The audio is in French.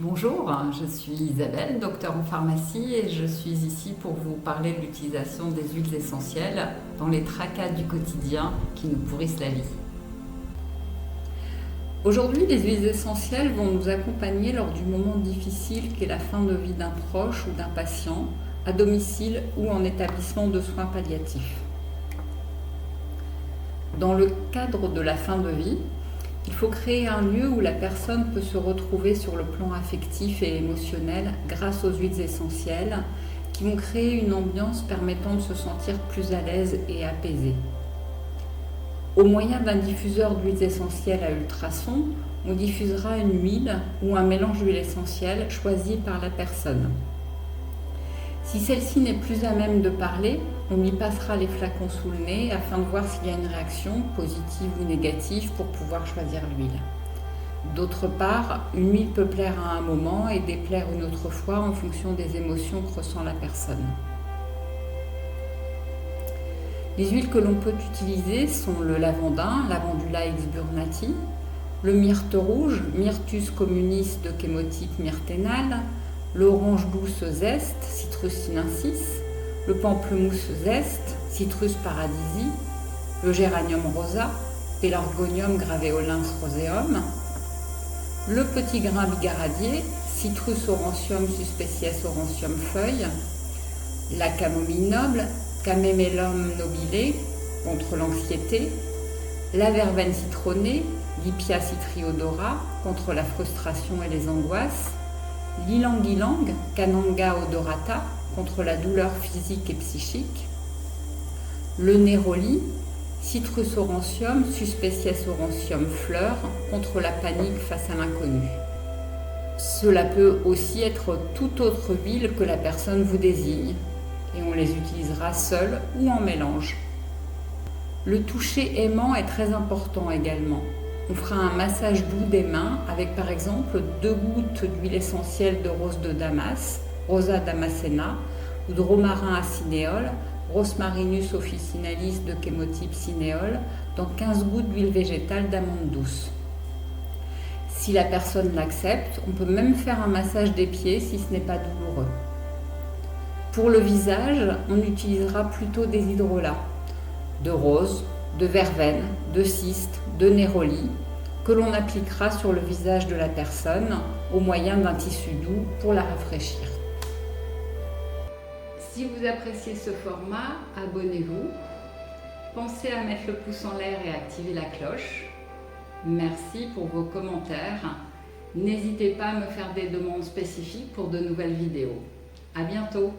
Bonjour, je suis Isabelle, docteur en pharmacie et je suis ici pour vous parler de l'utilisation des huiles essentielles dans les tracas du quotidien qui nous pourrissent la vie. Aujourd'hui, les huiles essentielles vont nous accompagner lors du moment difficile qu'est la fin de vie d'un proche ou d'un patient, à domicile ou en établissement de soins palliatifs. Dans le cadre de la fin de vie, il faut créer un lieu où la personne peut se retrouver sur le plan affectif et émotionnel grâce aux huiles essentielles qui vont créer une ambiance permettant de se sentir plus à l'aise et apaisé. Au moyen d'un diffuseur d'huiles essentielles à ultrasons, on diffusera une huile ou un mélange d'huile essentielle choisi par la personne. Si celle-ci n'est plus à même de parler, on lui passera les flacons sous le nez afin de voir s'il y a une réaction positive ou négative pour pouvoir choisir l'huile. D'autre part, une huile peut plaire à un moment et déplaire une autre fois en fonction des émotions que ressent la personne. Les huiles que l'on peut utiliser sont le lavandin, Lavandula exburnati, le myrte rouge, Myrtus communis de chémotype myrténal, l'orange douce zeste, Citrus sinensis, le pamplemousse zeste, Citrus paradisi, le géranium rosa, Pelargonium graveolens roseum, le petit grain bigaradier, Citrus aurantium suspecies aurantium feuille, la camomille noble, Camemelum nobile, contre l'anxiété, la verveine citronnée, Lipia citriodora, contre la frustration et les angoisses, l'ilang-ilang, Cananga odorata, contre la douleur physique et psychique, le néroli, Citrus aurantium, Suspecies aurantium fleur, contre la panique face à l'inconnu. Cela peut aussi être toute autre huile que la personne vous désigne, et on les utilisera seuls ou en mélange. Le toucher aimant est très important également. On fera un massage doux des mains avec par exemple 2 gouttes d'huile essentielle de rose de Damas, Rosa damascena, ou de romarin à cinéole, Rosmarinus officinalis de chémotype cinéole, dans 15 gouttes d'huile végétale d'amande douce. Si la personne l'accepte, on peut même faire un massage des pieds si ce n'est pas douloureux. Pour le visage, on utilisera plutôt des hydrolats, de rose, de verveine, de cyste, de néroli, que l'on appliquera sur le visage de la personne au moyen d'un tissu doux pour la rafraîchir. Si vous appréciez ce format, abonnez-vous. Pensez à mettre le pouce en l'air et activer la cloche. Merci pour vos commentaires. N'hésitez pas à me faire des demandes spécifiques pour de nouvelles vidéos. À bientôt!